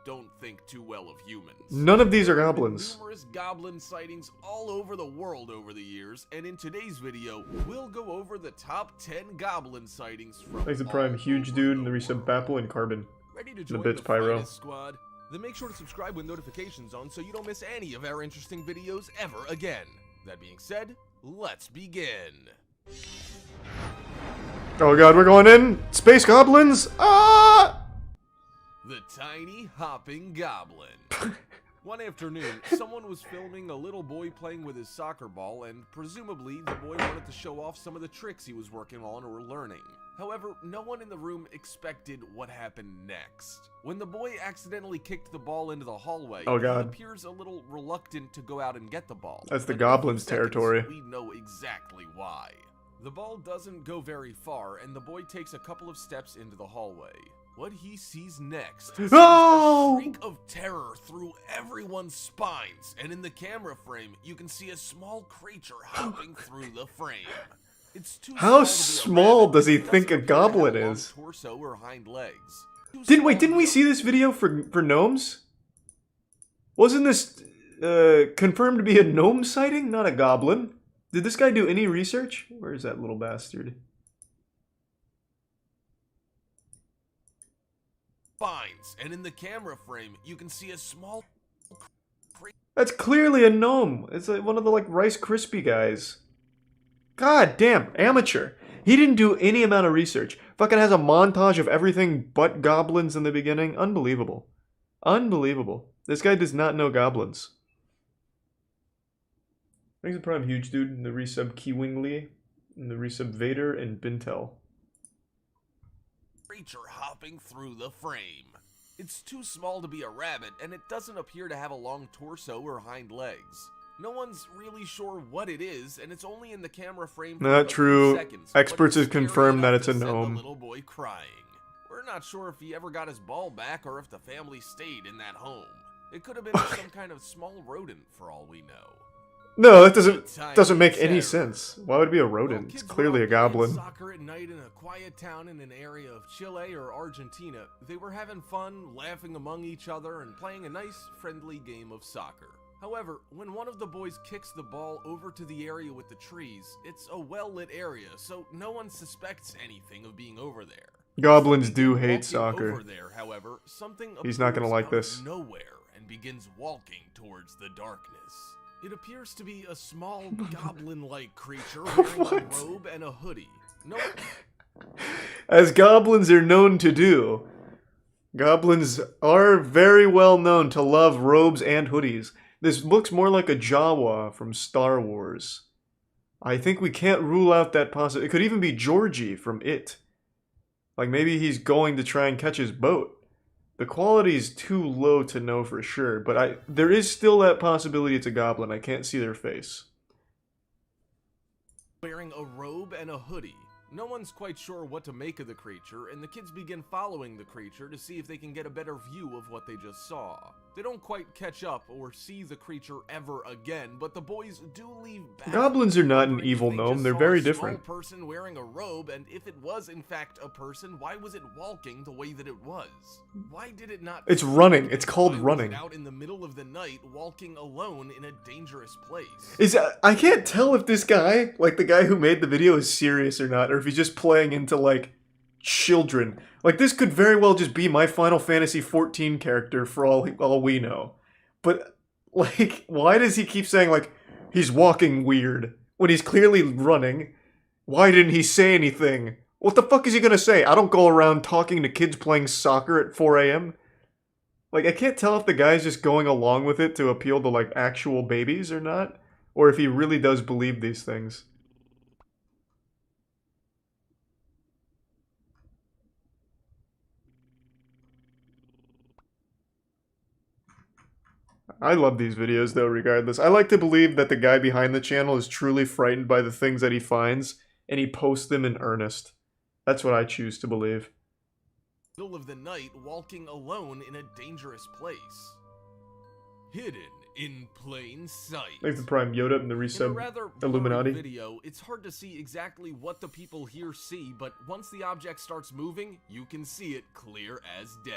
don't think too well of humans. None of these are There have been goblins. numerous goblin sightings all over the world over the years, and in today's video, we'll go over the top 10 goblin sightings from Thanks to Prime, all Huge over Dude, the and the resub world. Bapple and Carbon. Ready to The join bits the Pyro. finest squad? Then make sure to subscribe with notifications on so you don't miss any of our interesting videos ever again. That being said, let's begin. Oh god, we're going in! Space goblins! Ah! The tiny hopping goblin. One afternoon, someone was filming a little boy playing with his soccer ball, and presumably the boy wanted to show off some of the tricks he was working on or learning. However, no one in the room expected what happened next. When the boy accidentally kicked the ball into the hallway, Oh, God. he appears a little reluctant to go out and get the ball. That's the But in a few goblins' seconds, territory. We know exactly why. The ball doesn't go very far, and the boy takes a couple of steps into the hallway. What he sees next sends No! a shriek of terror through everyone's spines, and in the camera frame, you can see a small creature hopping through the frame. It's too How small small to be a rabbit. does he It doesn't think a appear to have goblin a long is? torso or hind legs. Too Didn't small we to see this video for gnomes? Wasn't this confirmed to be a gnome sighting, not a goblin? Did this guy do any research? Where is that little bastard? spines, and in the camera frame, you can see a small That's clearly a gnome. It's like one of the Rice Krispie guys. God damn, amateur. He didn't do any amount of research. Fucking has a montage of everything but goblins in the beginning. Unbelievable. Unbelievable. This guy does not know goblins. Thanks to Prime, Huge Dude, and the resub Kiwingly, and the resub Vader, and Bintel. creature hopping through the frame. It's too small to be a rabbit, and it doesn't appear to have a long torso or hind legs. No one's really sure what it is, and it's only in the camera frame for Not a few true. seconds, but Experts it's have scary confirmed that enough it's a to send gnome. the little boy crying. We're not sure if he ever got his ball back or if the family stayed in that home. It could have been some kind of small rodent for all we know. No, that doesn't make Tiny any terror. sense. Why would it be a Well, rodent? It's kids were clearly a out playing goblin. Soccer at night in a quiet town in an area of Chile or Argentina. They were having fun, laughing among each other, and playing a nice, friendly game of soccer. However, when one of the boys kicks the ball over to the area with the trees, it's a well-lit area, so no one suspects anything of being over there. Goblins do hate Walking soccer. Over there, however, something He's not gonna appears like out this. of nowhere and begins walking towards the darkness. It appears to be a small goblin-like creature wearing a What? robe and a hoodie. No, As goblins are known to do. Goblins are very well known to love robes and hoodies. This looks more like a Jawa from Star Wars. I think we can't rule out that possibility. It could even be Georgie from It. Like maybe he's going to try and catch his boat. The quality is too low to know for sure, but there is still that possibility it's a goblin. I can't see their face. wearing a robe and a hoodie. No one's quite sure what to make of the creature, and the kids begin following the creature to see if they can get a better view of what they just saw. They don't quite catch up or see the creature ever again, but the boys do leave back. Goblins are not an If evil they gnome, just they're saw very a small different. person wearing a robe, and if it was in fact a person, why was it walking the way that it was? Why did it not? It's running. It's called Why was running. it out in the middle of the night, walking alone in a dangerous place? I can't tell if this guy, like the guy who made the video, is serious or not, or if he's just playing into children. Like this could very well just be my Final Fantasy XIV character for all we know. But why does he keep saying he's walking weird when he's clearly running? Why didn't he say anything? What the fuck is he gonna say? I don't go around talking to kids playing soccer at 4 a.m. I can't tell if the guy's just going along with it to appeal to actual babies or not, or if he really does believe these things. I love these videos though, regardless. I like to believe that the guy behind the channel is truly frightened by the things that he finds, and he posts them in earnest. That's what I choose to believe. Middle of the night, walking alone in a dangerous place. Hidden in plain sight. Thanks to Prime Yoda and the In a resub rather Illuminati. blurry video, it's hard to see exactly what the people here see, but once the object starts moving, you can see it clear as day.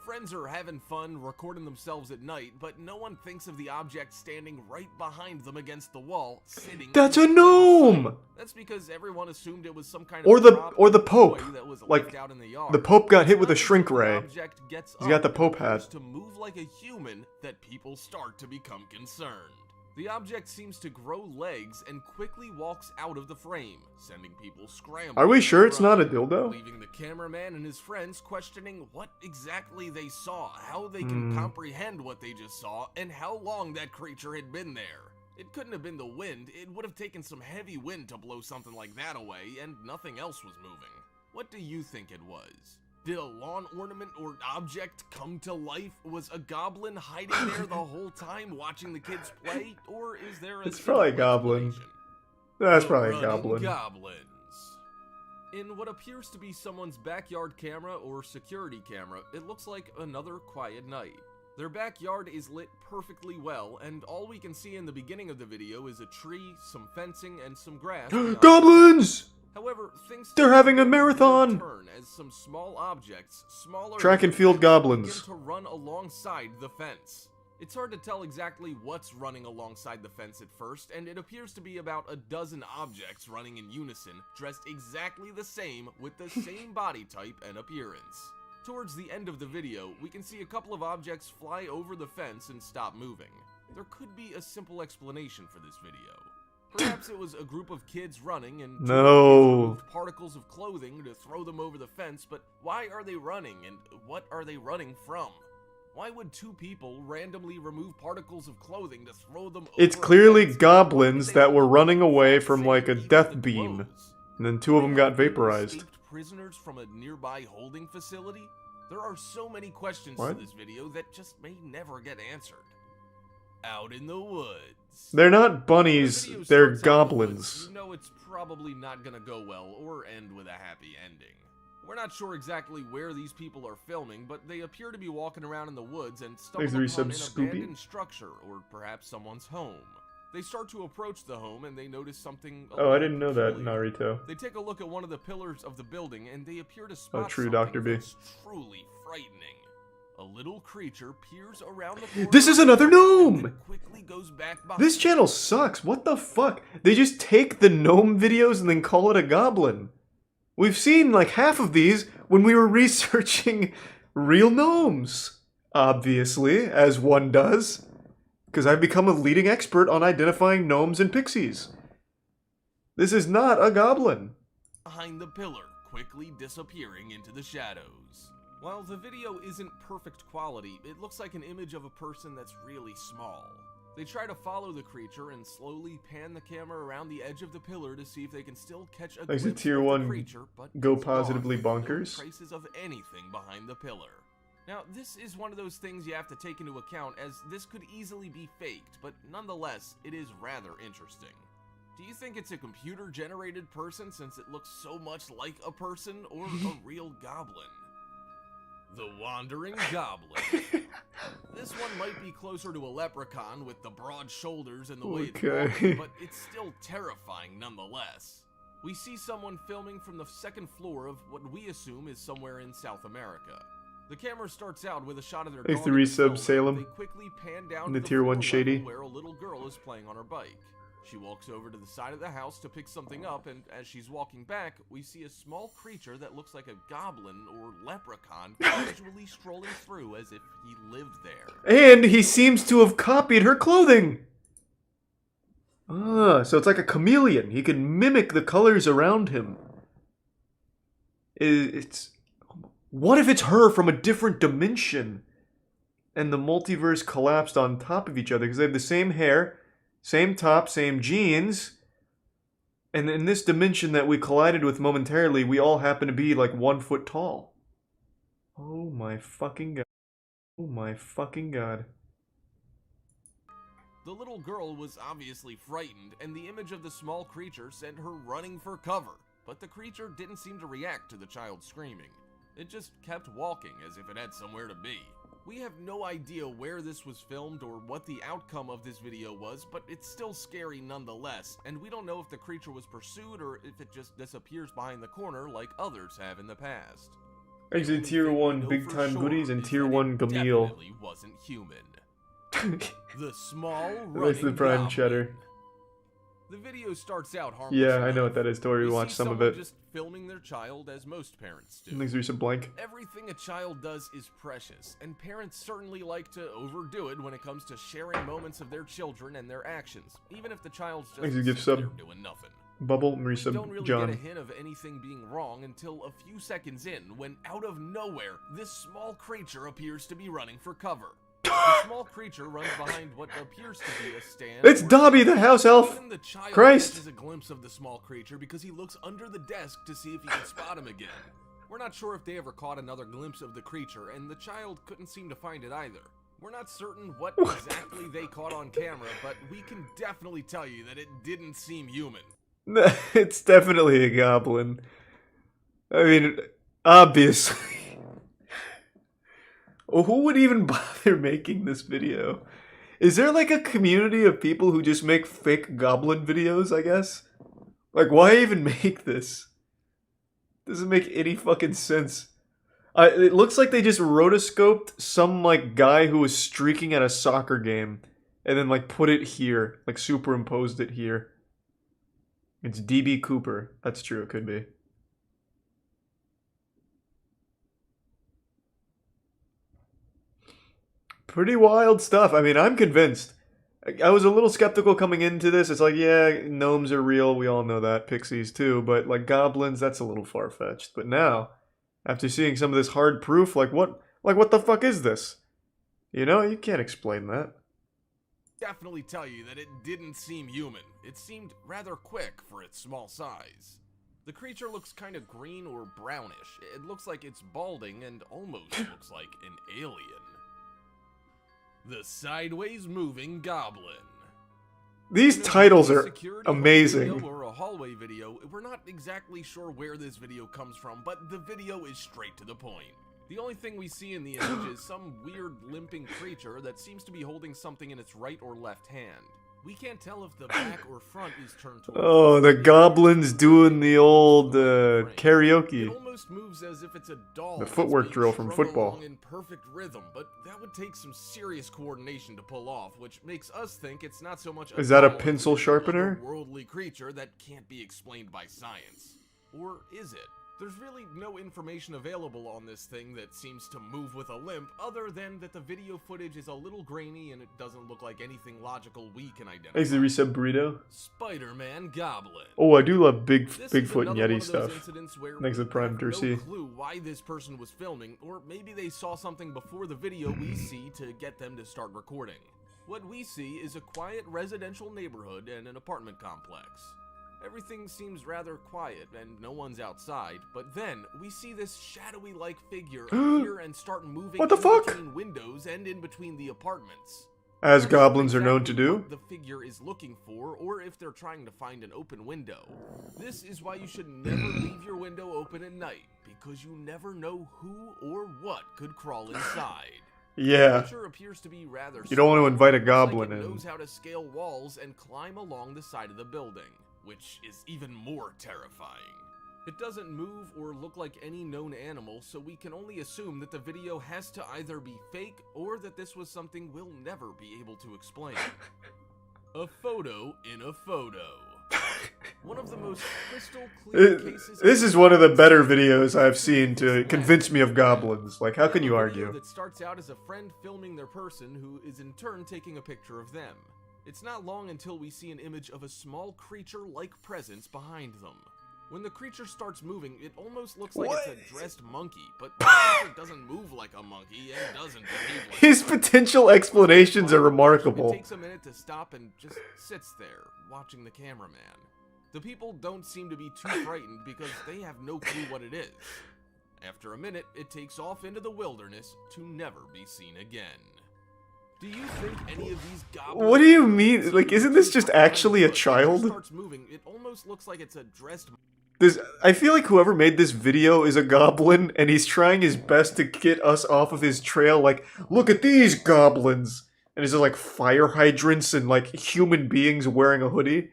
Friends are having fun recording themselves at night, but no one thinks of the object standing right behind them against the wall, sitting. That's a gnome! That's because everyone assumed it was some kind Or of the prop Pope. toy that was Like, left out in the yard. the Pope got hit It's with a not shrink until the ray. object gets He's got up the and Pope appears hat. to move like a human that people start to become concerned. The object seems to grow legs and quickly walks out of the frame, sending people scrambling. Are we sure to it's run, not a dildo? leaving the cameraman and his friends questioning what exactly they saw, how they can comprehend what they just saw, and how long that creature had been there. It couldn't have been the wind. It would have taken some heavy wind to blow something like that away, and nothing else was moving. What do you think it was? Did a lawn ornament or object come to life? Was a goblin hiding there the whole time watching the kids play? Or is there a It's probably a goblin. explanation? That's The probably a running goblin. Goblins. In what appears to be someone's backyard camera or security camera, it looks like another quiet night. Their backyard is lit perfectly well, and all we can see in the beginning of the video is a tree, some fencing, and some grass. Goblins! However, things They're having a marathon! turn as some small objects, smaller Track than and field the fence, goblins. begin to run alongside the fence. It's hard to tell exactly what's running alongside the fence at first, and it appears to be about a dozen objects running in unison, dressed exactly the same with the same body type and appearance. Towards the end of the video, we can see a couple of objects fly over the fence and stop moving. There could be a simple explanation for this video. Perhaps it was a group of kids running and two kids removed particles of clothing to throw them over the fence, but why are they running and what are they running from? Why would two people randomly remove particles of clothing to throw them over It's a clearly fence? goblins They that were all running away look from the like same, a even death the beam. clothes. And then two of them got Maybe vaporized. escaped prisoners from a nearby holding facility? There are so many questions What? to this video that just may never get answered. Out in the woods. They're not When the bunnies, video they're starts out in the woods, goblins. You know it's probably not gonna go well or end with a happy ending. We're not sure exactly where these people are filming, but they appear to be walking around in the woods and stumble Thanks, upon an resub, Scooby. abandoned structure or perhaps someone's home. They start to approach the home and they notice something a Oh, I little didn't know that, peculiar. Naruto. They take a look at one of the pillars of the building and they appear to spot true, something Dr. B. that's truly frightening. A little creature peers around the corner. This is another and then gnome! quickly goes back behind. This channel sucks, what the fuck? They just take the gnome videos and then call it a goblin. We've seen like half of these when we were researching real gnomes. Obviously, as one does. Because I've become a leading expert on identifying gnomes and pixies. This is not a goblin. Behind the pillar, quickly disappearing into the shadows. While the video isn't perfect quality, it looks like an image of a person that's really small. They try to follow the creature and slowly pan the camera around the edge of the pillar to see if they can still catch a Like glimpse the of tier the 1 creature, but go it's gone positively with no bonkers. traces of anything behind the pillar. Now, this is one of those things you have to take into account, as this could easily be faked, but nonetheless, it is rather interesting. Do you think it's a computer-generated person since it looks so much like a person, or a real goblin? The Wandering Goblin. This one might be closer to a leprechaun with the broad shoulders and the way it's Okay. walking, but it's still terrifying nonetheless. We see someone filming from the second floor of what we assume is somewhere in South America. The camera starts out with a shot of their Thanks dog to in the resub, snow, Salem. They quickly pan down In to the tier 1 floor shady. level where a little girl is playing on her bike. She walks over to the side of the house to pick something up, and as she's walking back, we see a small creature that looks like a goblin or leprechaun casually strolling through as if he lived there. And he seems to have copied her clothing! Ah, so it's like a chameleon. He can mimic the colors around him. It's... What if it's her from a different dimension? And the multiverse collapsed on top of each other because they have the same hair, same top, same jeans. And in this dimension that we collided with momentarily, we all happen to be like 1 foot tall. Oh my fucking god. Oh my fucking god. The little girl was obviously frightened, and the image of the small creature sent her running for cover. But the creature didn't seem to react to the child screaming. It just kept walking as if it had somewhere to be. We have no idea where this was filmed or what the outcome of this video was, but it's still scary nonetheless, and we don't know if the creature was pursued or if it just disappears behind the corner like others have in the past. Actually, The only tier thing we 1 know big for time sure goodies and is tier that 1 it Gamil. definitely wasn't human. The small That's running the prime goblin. cheddar. The video starts out harmless Yeah, enough. I know what that is. Tori, we We watched see some of someone it. just filming their child as most parents do. Thanks, Risa Blank. Everything a child does is precious, and parents certainly like to overdo it when it comes to sharing moments of their children and their actions, even if the child's just Thanks, you give sitting sub. there doing nothing. Bubble, We Marisa, don't really John. get a hint of anything being wrong until a few seconds in, when out of nowhere, this small creature appears to be running for cover. The small creature runs behind what appears to be a stand. It's Dobby, the house elf! Even the child Christ! catches a glimpse of the small creature because he looks under the desk to see if he can spot him again. We're not sure if they ever caught another glimpse of the creature, and the child couldn't seem to find it either. We're not certain what exactly they caught on camera, but we can definitely tell you that it didn't seem human. It's definitely a goblin. I mean, obviously. Who would even bother making this video? Is there like a community of people who just make fake goblin videos, I guess? Like, why even make this? Doesn't make any fucking sense. It looks like they just rotoscoped some, like, guy who was streaking at a soccer game and then, like, put it here. Like, superimposed it here. It's DB Cooper. That's true, it could be. Pretty wild stuff. I mean, I'm convinced. I was a little skeptical coming into this. It's like, yeah, gnomes are real. We all know that. Pixies, too. But, like, goblins, that's a little far-fetched. But now, after seeing some of this hard proof, like, what the fuck is this? You know, you can't explain that. Definitely tell you that it didn't seem human. It seemed rather quick for its small size. The creature looks kind of green or brownish. It looks like it's balding and almost looks like an alien. The sideways moving goblin. These In a titles are security home amazing. video or a hallway video, we're not exactly sure where this video comes from, but the video is straight to the point. The only thing we see in the image is some weird limping creature that seems to be holding something in its right or left hand. We can't tell if the back or front is turned towards Oh, us. the goblins doing the old It karaoke. almost moves as if it's a doll. The that's footwork being drill from strung football. along in perfect rhythm, but that would take some serious coordination to pull off, which makes us think it's not so much. Is that a doll as pencil it is sharpener? Worldly creature that can't be explained by science, or is it? There's really no information available on this thing that seems to move with a limp, other than that the video footage is a little grainy and it doesn't look like anything logical we can identify. Thanks to Resub Burrito. Spider-Man Goblin. Oh, I do love This is Bigfoot and another one Yeti of those stuff. incidents where Thanks to we Prime have Dercy. no clue why this person was filming, or maybe they saw something before the video we see to get them to start recording. What we see is a quiet residential neighborhood and an apartment complex. Everything seems rather quiet and no one's outside, but then we see this shadowy-like figure appear and start moving What the in fuck? between windows and in between the apartments. As Not sure goblins are known to exactly do. what the figure is looking for, or if they're trying to find an open window. This is why you should never leave your window open at night, because you never know who or what could crawl inside. Yeah. The creature appears to be rather You don't want to small. invite a Looks goblin like it in. knows how to scale walls and climb along the side of the building, which is even more terrifying. It doesn't move or look like any known animal, so we can only assume that the video has to either be fake or that this was something we'll never be able to explain. A photo in a photo. One of the most crystal clear cases. This is one of the better videos I've seen to convince me of goblins. Like, how can you A video argue? that starts out as a friend filming their person who is in turn taking a picture of them. It's not long until we see an image of a small creature-like presence behind them. When the creature starts moving, it almost looks like it's a dressed monkey, but the creature doesn't move like a monkey and doesn't behave like His a monkey. potential explanations are It remarkable. takes a minute to stop and just sits there, watching the cameraman. The people don't seem to be too frightened because they have no clue what it is. After a minute, it takes off into the wilderness to never be seen again. Do you think any of these goblins... What do you mean? Like, isn't this just actually a child? Starts moving, it almost looks like it's a dressed... I feel like whoever made this video is a goblin, and he's trying his best to get us off of his trail, like, look at these goblins! And it's just like fire hydrants and like human beings wearing a hoodie.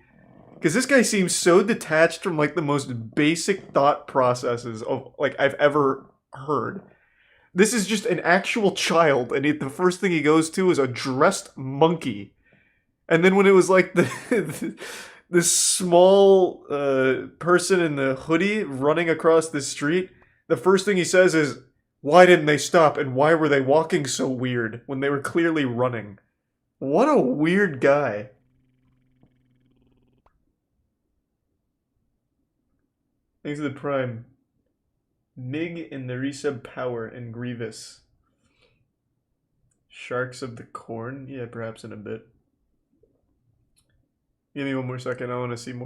Because this guy seems so detached from like the most basic thought processes of like I've ever heard. This is just an actual child, and the first thing he goes to is a dressed monkey. And then when it was like this small person in the hoodie running across the street, the first thing he says is, "Why didn't they stop, and why were they walking so weird when they were clearly running?" What a weird guy. Thanks to the Prime. Mig and the resub Power and Grievous. Sharks of the Corn? Yeah, perhaps in a bit. Give me one more second, I want to see more.